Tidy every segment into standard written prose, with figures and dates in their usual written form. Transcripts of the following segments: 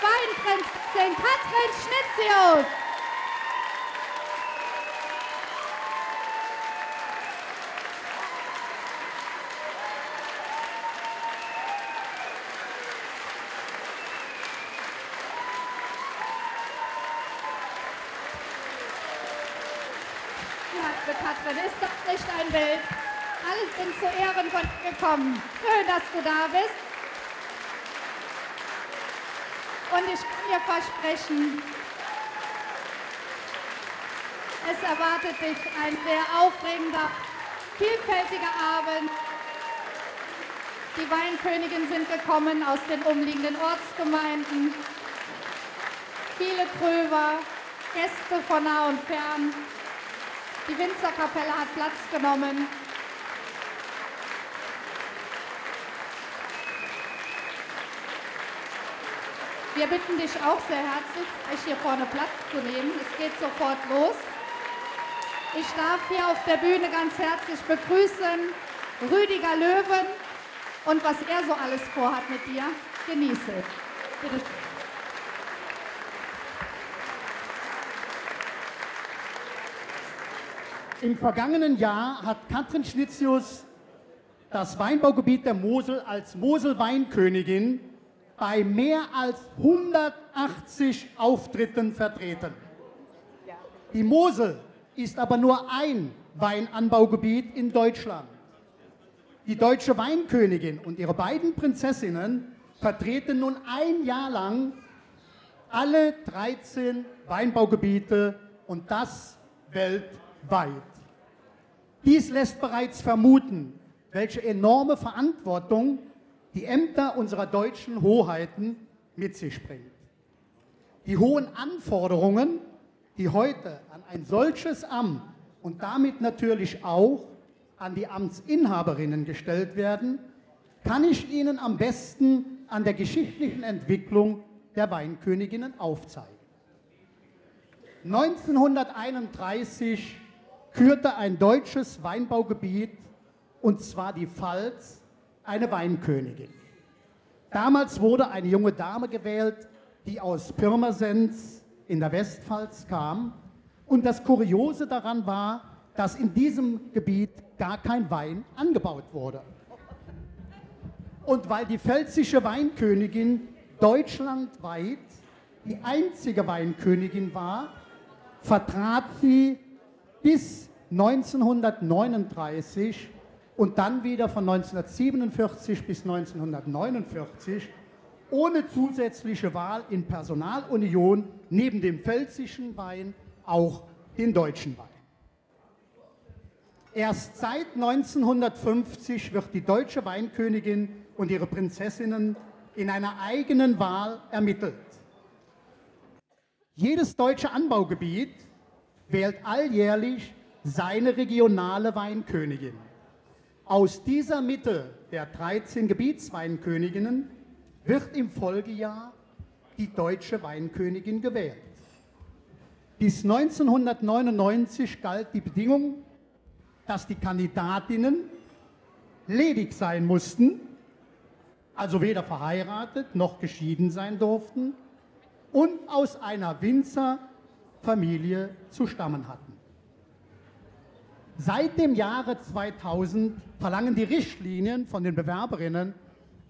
Weinprinzessin Katrin Schnitzius. Katrin, ist das nicht ein Bild? Alle sind zu Ehren von dir gekommen. Schön, dass du da bist. Und ich kann dir versprechen, es erwartet dich ein sehr aufregender, vielfältiger Abend. Die Weinköniginnen sind gekommen aus den umliegenden Ortsgemeinden. Viele Tröber, Gäste von nah und fern. Die Winzerkapelle hat Platz genommen. Wir bitten dich auch sehr herzlich, euch hier vorne Platz zu nehmen. Es geht sofort los. Ich darf hier auf der Bühne ganz herzlich begrüßen Rüdiger Löwen und was er so alles vorhat mit dir. Genieße. Bitte schön. Im vergangenen Jahr hat Katrin Schnitzius das Weinbaugebiet der Mosel als Mosel-Weinkönigin bei mehr als 180 Auftritten vertreten. Die Mosel ist aber nur ein Weinanbaugebiet in Deutschland. Die deutsche Weinkönigin und ihre beiden Prinzessinnen vertreten nun ein Jahr lang alle 13 Weinbaugebiete und das weltweit. Dies lässt bereits vermuten, welche enorme Verantwortung die Ämter unserer deutschen Hoheiten mit sich bringt. Die hohen Anforderungen, die heute an ein solches Amt und damit natürlich auch an die Amtsinhaberinnen gestellt werden, kann ich Ihnen am besten an der geschichtlichen Entwicklung der Weinköniginnen aufzeigen. 1931 kürte ein deutsches Weinbaugebiet, und zwar die Pfalz, eine Weinkönigin. Damals wurde eine junge Dame gewählt, die aus Pirmasens in der Westpfalz kam. Und das Kuriose daran war, dass in diesem Gebiet gar kein Wein angebaut wurde. Und weil die pfälzische Weinkönigin deutschlandweit die einzige Weinkönigin war, vertrat sie bis 1939 und dann wieder von 1947 bis 1949 ohne zusätzliche Wahl in Personalunion neben dem pfälzischen Wein auch den deutschen Wein. Erst seit 1950 wird die deutsche Weinkönigin und ihre Prinzessinnen in einer eigenen Wahl ermittelt. Jedes deutsche Anbaugebiet wählt alljährlich seine regionale Weinkönigin. Aus dieser Mitte der 13 Gebietsweinköniginnen wird im Folgejahr die deutsche Weinkönigin gewählt. Bis 1999 galt die Bedingung, dass die Kandidatinnen ledig sein mussten, also weder verheiratet noch geschieden sein durften und aus einer Winzerfamilie zu stammen hatten. Seit dem Jahre 2000 verlangen die Richtlinien von den Bewerberinnen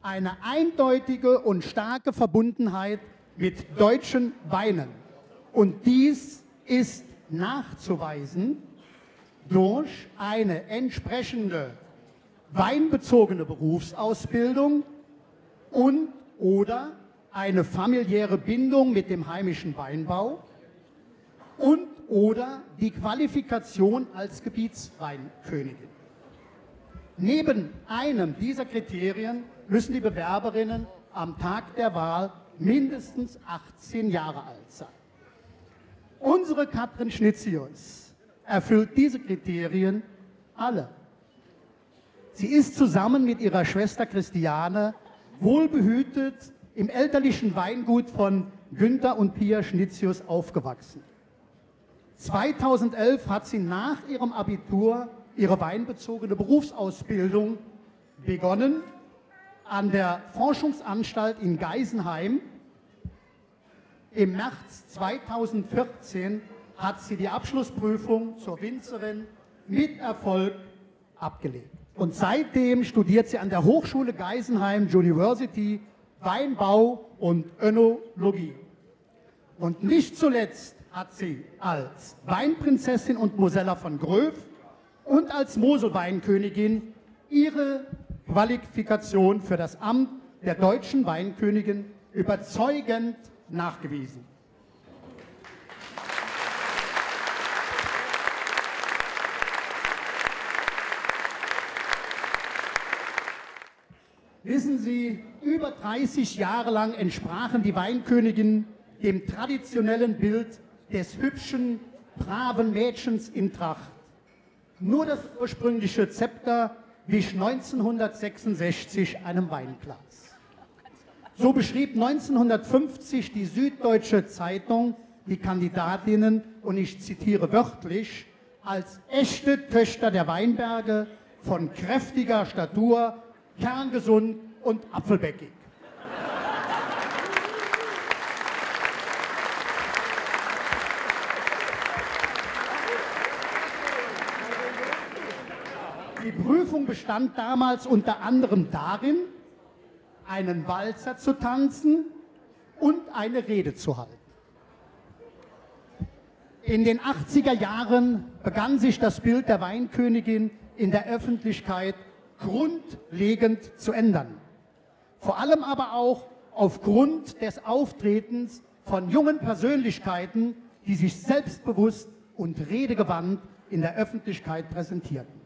eine eindeutige und starke Verbundenheit mit deutschen Weinen. Und dies ist nachzuweisen durch eine entsprechende weinbezogene Berufsausbildung und oder eine familiäre Bindung mit dem heimischen Weinbau und oder die Qualifikation als Gebietsweinkönigin. Neben einem dieser Kriterien müssen die Bewerberinnen am Tag der Wahl mindestens 18 Jahre alt sein. Unsere Katrin Schnitzius erfüllt diese Kriterien alle. Sie ist zusammen mit ihrer Schwester Christiane wohlbehütet im elterlichen Weingut von Günther und Pia Schnitzius aufgewachsen. 2011 hat sie nach ihrem Abitur ihre weinbezogene Berufsausbildung begonnen an der Forschungsanstalt in Geisenheim Im März 2014 hat sie die Abschlussprüfung zur Winzerin mit Erfolg abgelegt. Und seitdem studiert sie an der Hochschule Geisenheim University Weinbau und Önologie. Und nicht zuletzt hat sie als Weinprinzessin und Mosella von Gröf und als Moselweinkönigin ihre Qualifikation für das Amt der deutschen Weinkönigin überzeugend nachgewiesen. Wissen Sie, über 30 Jahre lang entsprachen die Weinköniginnen dem traditionellen Bild des hübschen, braven Mädchens in Tracht. Nur das ursprüngliche Zepter wich 1966 einem Weinglas. So beschrieb 1950 die Süddeutsche Zeitung die Kandidatinnen, und ich zitiere wörtlich, als echte Töchter der Weinberge, von kräftiger Statur, kerngesund und apfelbäckig. Die Prüfung bestand damals unter anderem darin, einen Walzer zu tanzen und eine Rede zu halten. In den 80er Jahren begann sich das Bild der Weinkönigin in der Öffentlichkeit grundlegend zu ändern. Vor allem aber auch aufgrund des Auftretens von jungen Persönlichkeiten, die sich selbstbewusst und redegewandt in der Öffentlichkeit präsentierten.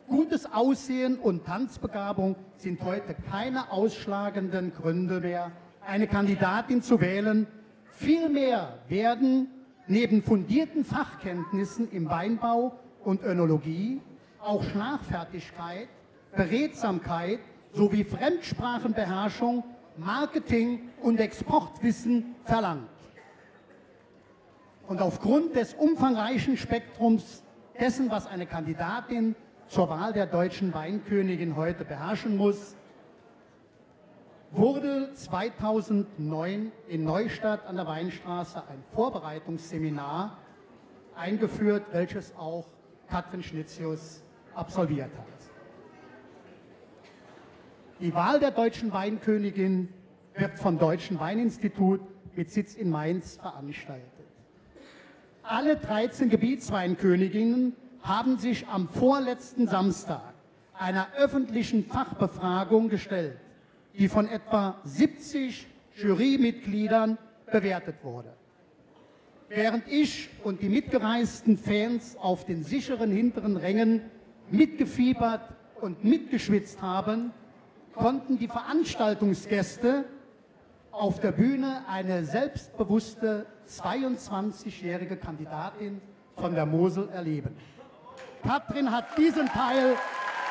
Gutes Aussehen und Tanzbegabung sind heute keine ausschlagenden Gründe mehr, eine Kandidatin zu wählen. Vielmehr werden neben fundierten Fachkenntnissen im Weinbau und Önologie auch Schlagfertigkeit, Beredsamkeit sowie Fremdsprachenbeherrschung, Marketing und Exportwissen verlangt. Und aufgrund des umfangreichen Spektrums dessen, was eine Kandidatin zur Wahl der deutschen Weinkönigin heute beherrschen muss, wurde 2009 in Neustadt an der Weinstraße ein Vorbereitungsseminar eingeführt, welches auch Katrin Schnitzius absolviert hat. Die Wahl der deutschen Weinkönigin wird vom Deutschen Weininstitut mit Sitz in Mainz veranstaltet. Alle 13 Gebietsweinköniginnen haben sich am vorletzten Samstag einer öffentlichen Fachbefragung gestellt, die von etwa 70 Jurymitgliedern bewertet wurde. Während ich und die mitgereisten Fans auf den sicheren hinteren Rängen mitgefiebert und mitgeschwitzt haben, konnten die Veranstaltungsgäste auf der Bühne eine selbstbewusste 22-jährige Kandidatin von der Mosel erleben. Katrin hat diesen Teil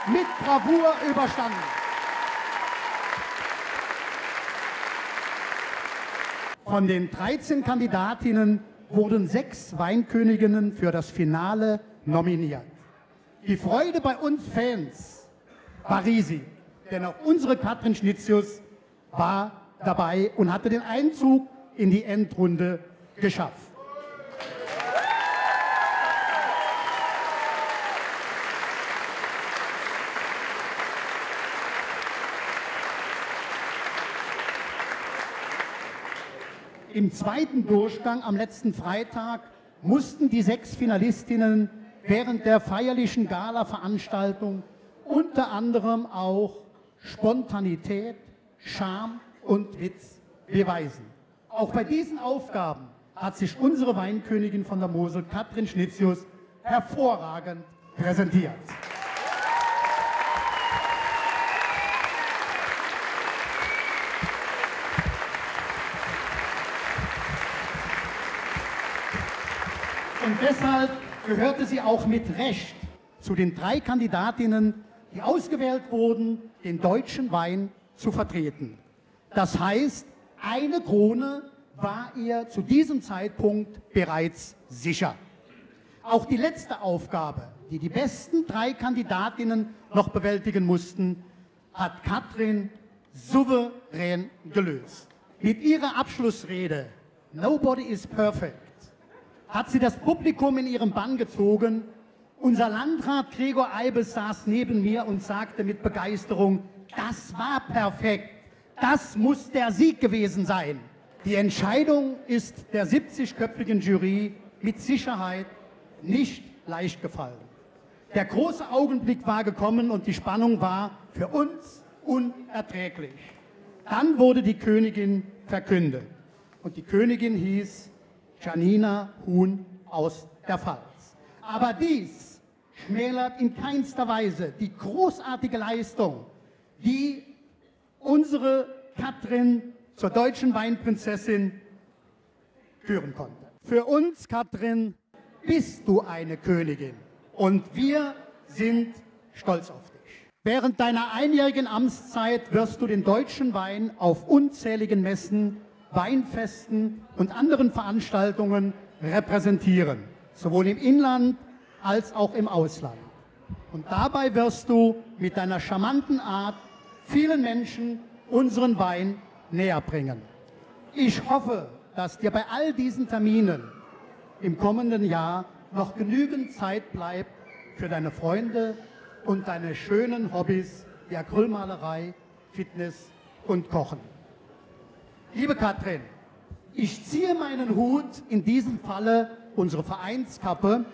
mit Bravour überstanden. Von den 13 Kandidatinnen wurden 6 Weinköniginnen für das Finale nominiert. Die Freude bei uns Fans war riesig, denn auch unsere Katrin Schnitzius war dabei und hatte den Einzug in die Endrunde geschafft. Im zweiten Durchgang am letzten Freitag mussten die 6 Finalistinnen während der feierlichen Gala-Veranstaltung unter anderem auch Spontanität, Charme und Witz beweisen. Auch bei diesen Aufgaben hat sich unsere Weinkönigin von der Mosel, Katrin Schnitzius, hervorragend präsentiert. Und deshalb gehörte sie auch mit Recht zu den 3 Kandidatinnen, die ausgewählt wurden, den deutschen Wein zu vertreten. Das heißt, eine Krone war ihr zu diesem Zeitpunkt bereits sicher. Auch die letzte Aufgabe, die die besten 3 Kandidatinnen noch bewältigen mussten, hat Katrin souverän gelöst. Mit ihrer Abschlussrede Nobody is perfect, hat sie das Publikum in ihren Bann gezogen. Unser Landrat Gregor Eibes saß neben mir und sagte mit Begeisterung, das war perfekt, das muss der Sieg gewesen sein. Die Entscheidung ist der 70-köpfigen Jury mit Sicherheit nicht leicht gefallen. Der große Augenblick war gekommen und die Spannung war für uns unerträglich. Dann wurde die Königin verkündet. Und die Königin hieß Janina Huhn aus der Pfalz. Aber dies schmälert in keinster Weise die großartige Leistung, die unsere Katrin zur deutschen Weinprinzessin führen konnte. Für uns, Katrin, bist du eine Königin und wir sind stolz auf dich. Während deiner einjährigen Amtszeit wirst du den deutschen Wein auf unzähligen Messen, Weinfesten und anderen Veranstaltungen repräsentieren, sowohl im Inland als auch im Ausland. Und dabei wirst du mit deiner charmanten Art vielen Menschen unseren Wein näher bringen. Ich hoffe, dass dir bei all diesen Terminen im kommenden Jahr noch genügend Zeit bleibt für deine Freunde und deine schönen Hobbys wie Acrylmalerei, Fitness und Kochen. Liebe Katrin, ich ziehe meinen Hut, in diesem Falle unsere Vereinskappe,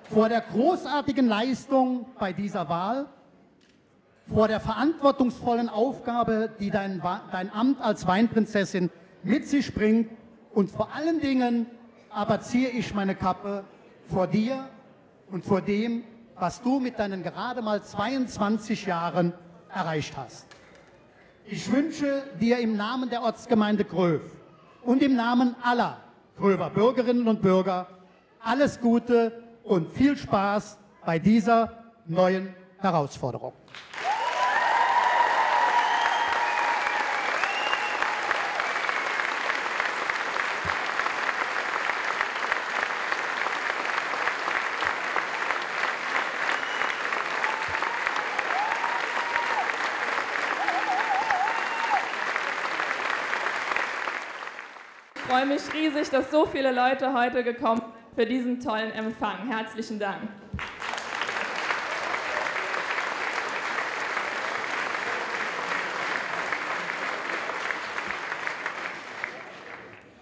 vor der großartigen Leistung bei dieser Wahl, vor der verantwortungsvollen Aufgabe, die dein Amt als Weinprinzessin mit sich bringt, und vor allen Dingen aber ziehe ich meine Kappe vor dir und vor dem, was du mit deinen gerade mal 22 Jahren erreicht hast. Ich wünsche dir im Namen der Ortsgemeinde Gröf und im Namen aller Gröver Bürgerinnen und Bürger alles Gute und viel Spaß bei dieser neuen Herausforderung. Ich freue mich riesig, dass so viele Leute heute gekommen sind für diesen tollen Empfang. Herzlichen Dank.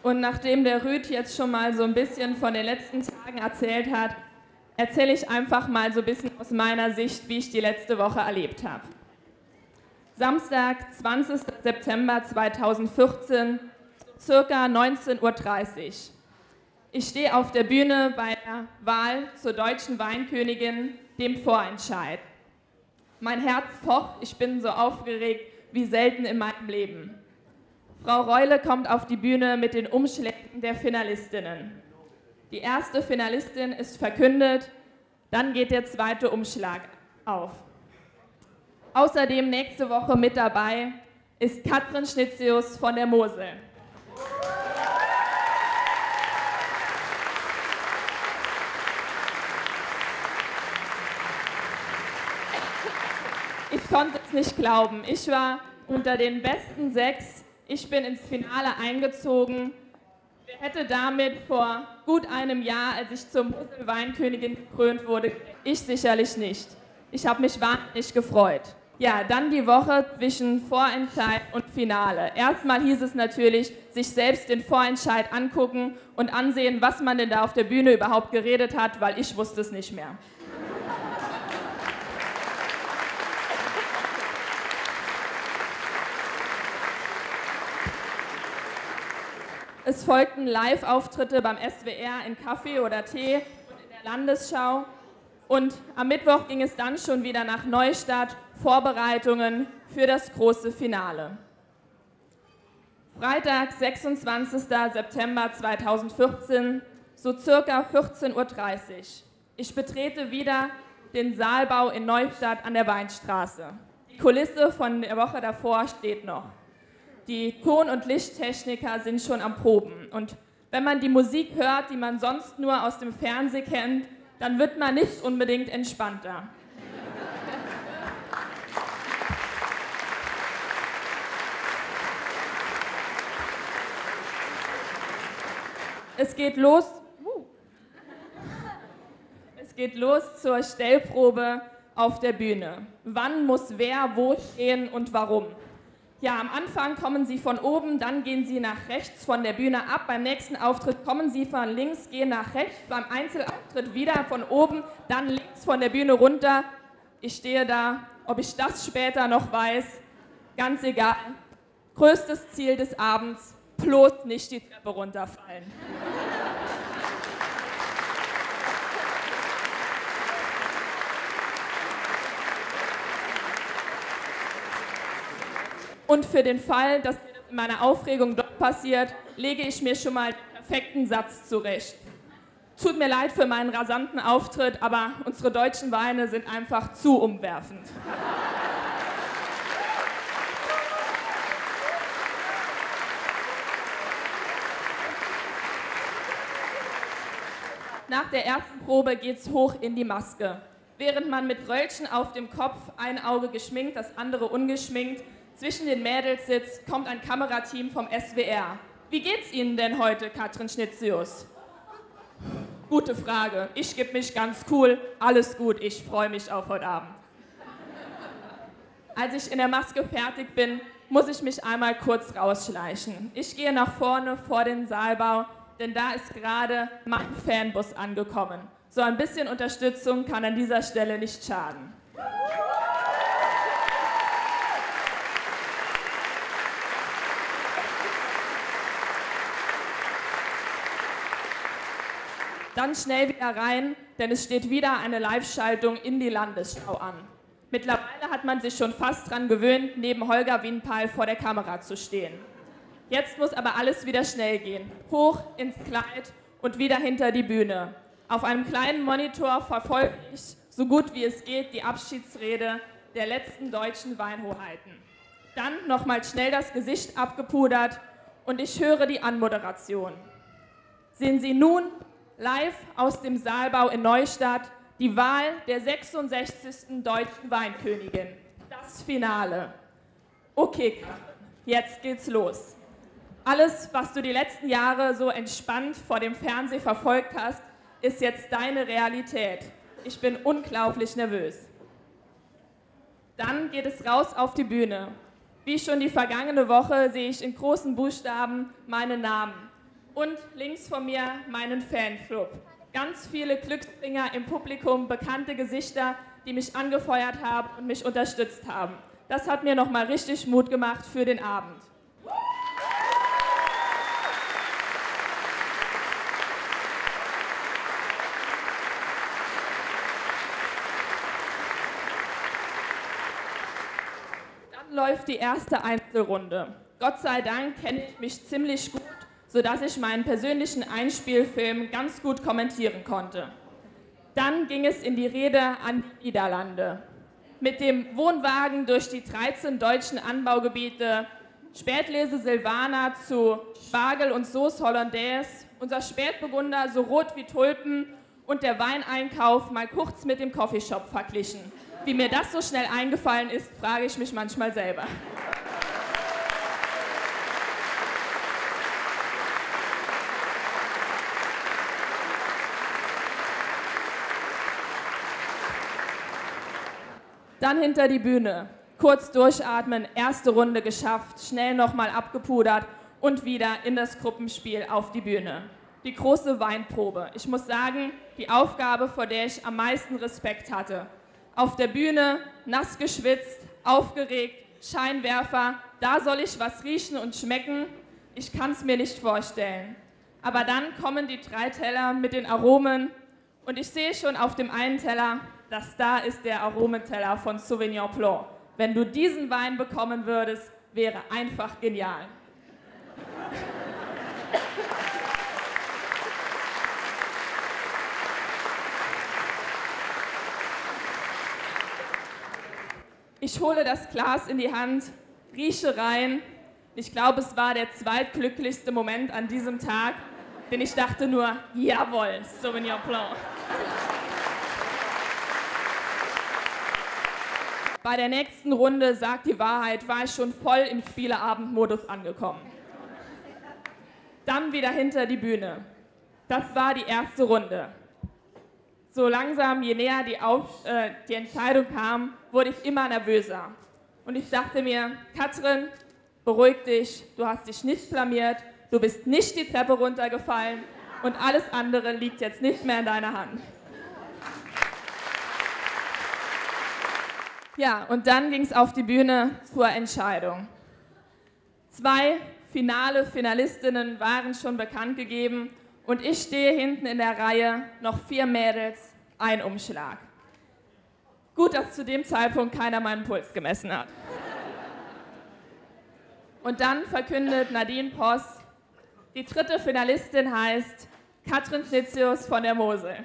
Und nachdem der Rüd jetzt schon mal so ein bisschen von den letzten Tagen erzählt hat, erzähle ich einfach mal so ein bisschen aus meiner Sicht, wie ich die letzte Woche erlebt habe. Samstag, 20. September 2014, circa 19:30 Uhr. Ich stehe auf der Bühne bei der Wahl zur deutschen Weinkönigin, dem Vorentscheid. Mein Herz pocht, ich bin so aufgeregt wie selten in meinem Leben. Frau Reule kommt auf die Bühne mit den Umschlägen der Finalistinnen. Die erste Finalistin ist verkündet, dann geht der zweite Umschlag auf. Außerdem nächste Woche mit dabei ist Katrin Schnitzius von der Mosel. Ich konnte es nicht glauben. Ich war unter den besten 6. Ich bin ins Finale eingezogen. Wer hätte damit vor gut einem Jahr, als ich zur Mosel-Weinkönigin gekrönt wurde, ich sicherlich nicht. Ich habe mich wahnsinnig gefreut. Ja, dann die Woche zwischen Vorentscheid und Finale. Erstmal hieß es natürlich, sich selbst den Vorentscheid angucken und ansehen, was man denn da auf der Bühne überhaupt geredet hat, weil ich wusste es nicht mehr. Es folgten Live-Auftritte beim SWR in Kaffee oder Tee und in der Landesschau. Und am Mittwoch ging es dann schon wieder nach Neustadt, Vorbereitungen für das große Finale. Freitag, 26. September 2014, so circa 14:30 Uhr. Ich betrete wieder den Saalbau in Neustadt an der Weinstraße. Die Kulisse von der Woche davor steht noch. Die Ton- und Lichttechniker sind schon am Proben. Und wenn man die Musik hört, die man sonst nur aus dem Fernsehen kennt, dann wird man nicht unbedingt entspannter. Es geht los zur Stellprobe auf der Bühne. Wann muss wer wo stehen und warum? Ja, am Anfang kommen Sie von oben, dann gehen Sie nach rechts von der Bühne ab. Beim nächsten Auftritt kommen Sie von links, gehen nach rechts. Beim Einzelauftritt wieder von oben, dann links von der Bühne runter. Ich stehe da, ob ich das später noch weiß, ganz egal. Größtes Ziel des Abends, bloß nicht die Treppe runterfallen. Und für den Fall, dass mir das in meiner Aufregung doch passiert, lege ich mir schon mal den perfekten Satz zurecht. Tut mir leid für meinen rasanten Auftritt, aber unsere deutschen Weine sind einfach zu umwerfend. Nach der ersten Probe geht's hoch in die Maske. Während man mit Röllchen auf dem Kopf, ein Auge geschminkt, das andere ungeschminkt, zwischen den Mädels sitzt, kommt ein Kamerateam vom SWR. Wie geht's Ihnen denn heute, Katrin Schnitzius? Gute Frage. Ich gebe mich ganz cool. Alles gut, ich freue mich auf heute Abend. Als ich in der Maske fertig bin, muss ich mich einmal kurz rausschleichen. Ich gehe nach vorne vor den Saalbau, denn da ist gerade mein Fanbus angekommen. So ein bisschen Unterstützung kann an dieser Stelle nicht schaden. Dann schnell wieder rein, denn es steht wieder eine Live-Schaltung in die Landesschau an. Mittlerweile hat man sich schon fast dran gewöhnt, neben Holger Wienpeil vor der Kamera zu stehen. Jetzt muss aber alles wieder schnell gehen. Hoch ins Kleid und wieder hinter die Bühne. Auf einem kleinen Monitor verfolge ich, so gut wie es geht, die Abschiedsrede der letzten deutschen Weinhoheiten. Dann nochmal schnell das Gesicht abgepudert und ich höre die Anmoderation. Sehen Sie nun live aus dem Saalbau in Neustadt die Wahl der 66. deutschen Weinkönigin. Das Finale. Okay, jetzt geht's los. Alles, was du die letzten Jahre so entspannt vor dem Fernsehen verfolgt hast, ist jetzt deine Realität. Ich bin unglaublich nervös. Dann geht es raus auf die Bühne. Wie schon die vergangene Woche sehe ich in großen Buchstaben meinen Namen. Und links von mir meinen Fanclub. Ganz viele Glücksbringer im Publikum, bekannte Gesichter, die mich angefeuert haben und mich unterstützt haben. Das hat mir nochmal richtig Mut gemacht für den Abend. Dann läuft die erste Einzelrunde. Gott sei Dank kenne ich mich ziemlich gut, sodass ich meinen persönlichen Einspielfilm ganz gut kommentieren konnte. Dann ging es in die Rede an die Niederlande. Mit dem Wohnwagen durch die 13 deutschen Anbaugebiete, Spätlese Silvaner zu Spargel und Sauce Hollandaise, unser Spätburgunder so rot wie Tulpen und der Weineinkauf mal kurz mit dem Coffeeshop verglichen. Wie mir das so schnell eingefallen ist, frage ich mich manchmal selber. Dann hinter die Bühne, kurz durchatmen, erste Runde geschafft, schnell nochmal abgepudert und wieder in das Gruppenspiel auf die Bühne. Die große Weinprobe. Ich muss sagen, die Aufgabe, vor der ich am meisten Respekt hatte. Auf der Bühne, nass geschwitzt, aufgeregt, Scheinwerfer, da soll ich was riechen und schmecken. Ich kann es mir nicht vorstellen. Aber dann kommen die 3 Teller mit den Aromen und ich sehe schon auf dem einen Teller, das da ist der Aromenteller von Sauvignon Blanc. Wenn du diesen Wein bekommen würdest, wäre einfach genial. Ich hole das Glas in die Hand, rieche rein. Ich glaube, es war der zweitglücklichste Moment an diesem Tag, denn ich dachte nur, jawohl, Sauvignon Blanc. Bei der nächsten Runde, sagt die Wahrheit, war ich schon voll im Spieleabendmodus angekommen. Dann wieder hinter die Bühne. Das war die erste Runde. So langsam, je näher die Entscheidung kam, wurde ich immer nervöser. Und ich dachte mir, Katrin, beruhig dich, du hast dich nicht blamiert, du bist nicht die Treppe runtergefallen und alles andere liegt jetzt nicht mehr in deiner Hand. Ja, und dann ging es auf die Bühne zur Entscheidung. 2 Finalistinnen waren schon bekannt gegeben und ich stehe hinten in der Reihe, noch 4 Mädels, ein Umschlag. Gut, dass zu dem Zeitpunkt keiner meinen Puls gemessen hat. Und dann verkündet Nadine Poss, die 3. Finalistin heißt Katrin Schnitzius von der Mosel.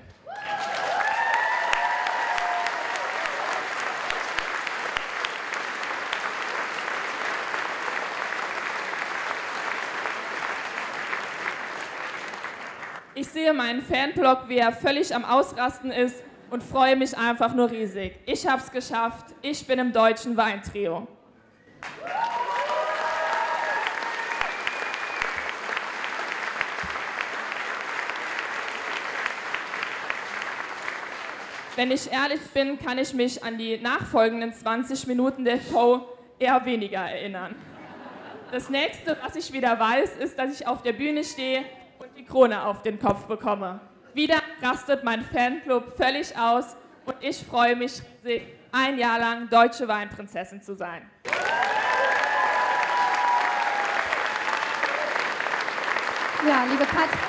Ich sehe meinen Fanblock, wie er völlig am Ausrasten ist und freue mich einfach nur riesig. Ich habe es geschafft, ich bin im deutschen Weintrio. Wenn ich ehrlich bin, kann ich mich an die nachfolgenden 20 Minuten der Show eher weniger erinnern. Das nächste, was ich wieder weiß, ist, dass ich auf der Bühne stehe und die Krone auf den Kopf bekomme. Wieder rastet mein Fanclub völlig aus und ich freue mich riesig, ein Jahr lang deutsche Weinprinzessin zu sein. Ja, liebe Katrin,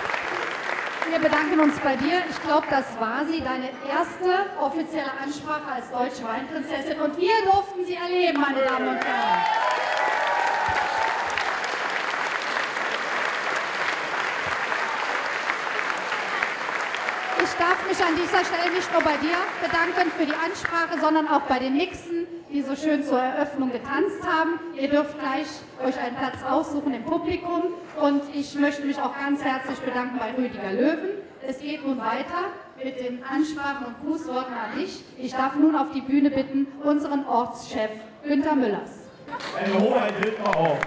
wir bedanken uns bei dir. Ich glaube, das war sie, deine erste offizielle Ansprache als deutsche Weinprinzessin. Und wir durften sie erleben, meine Damen und Herren. Ich darf mich an dieser Stelle nicht nur bei dir bedanken für die Ansprache, sondern auch bei den Nächsten, die so schön zur Eröffnung getanzt haben. Ihr dürft gleich euch einen Platz aussuchen im Publikum. Und ich möchte mich auch ganz herzlich bedanken bei Rüdiger Löwen. Es geht nun weiter mit den Ansprachen und Grußworten an dich. Ich darf nun auf die Bühne bitten unseren Ortschef Günther Müllers. Eine Hoheit tritt mal auf.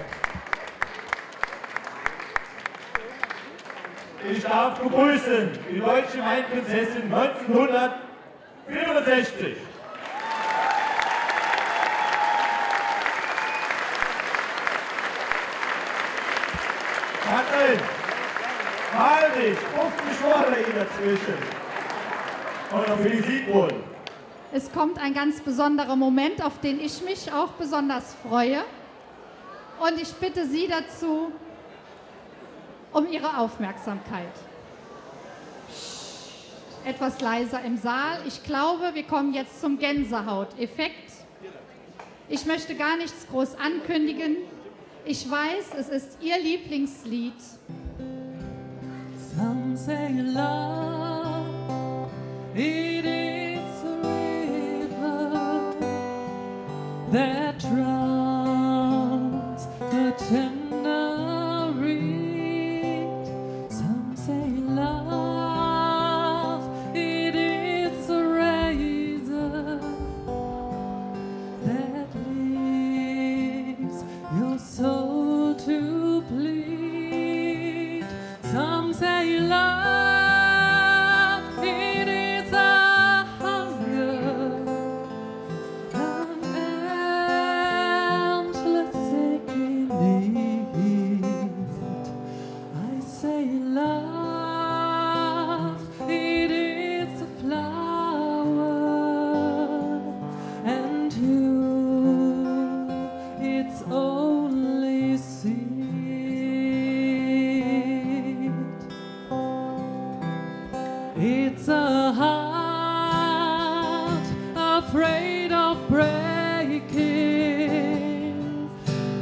Ich darf begrüßen die deutsche Weinprinzessin 1964. Katrin, Heinrich, 50 Worte hier dazwischen. Und noch für die Siegrunde. Es kommt ein ganz besonderer Moment, auf den ich mich auch besonders freue. Und ich bitte Sie dazu um Ihre Aufmerksamkeit. Etwas leiser im Saal. Ich glaube, wir kommen jetzt zum Gänsehauteffekt. Ich möchte gar nichts groß ankündigen. Ich weiß, es ist Ihr Lieblingslied. Some say love, it is a river that drowns the tender reed. Some say love, it is a razor that leaves your soul to bleed. Some say love, it is a hunger, an endless aching need. I say love, it is a flower, and you, it's only seed. It's a heart afraid of breaking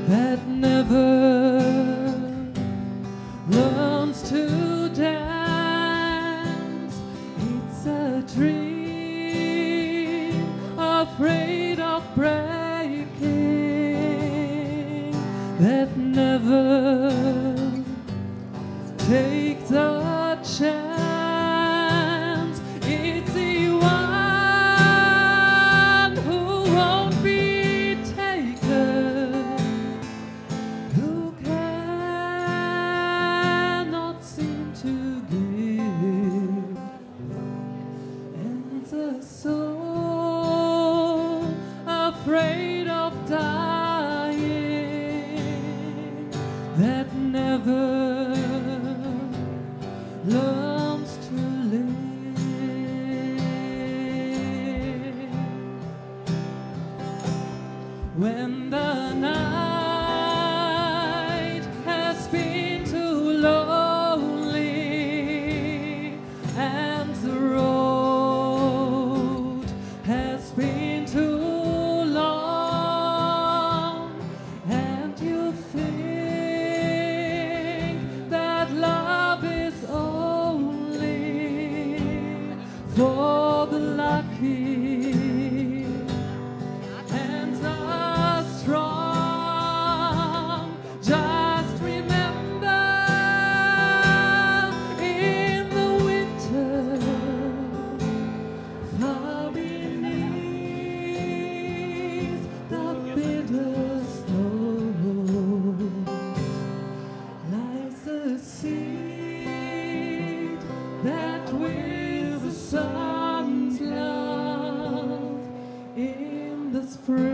that never learns to dance. It's a dream afraid of breaking that never takes a chance. It's the one who won't be taken, who cannot seem to give. afraid of dying, that never learns to live. When the night has been too lonely and the road has been too long, and you think that love is only for the lucky and the strong, just remember, in the winter, far beneath the bitter snow, lies a seed that with the sun's love in the spring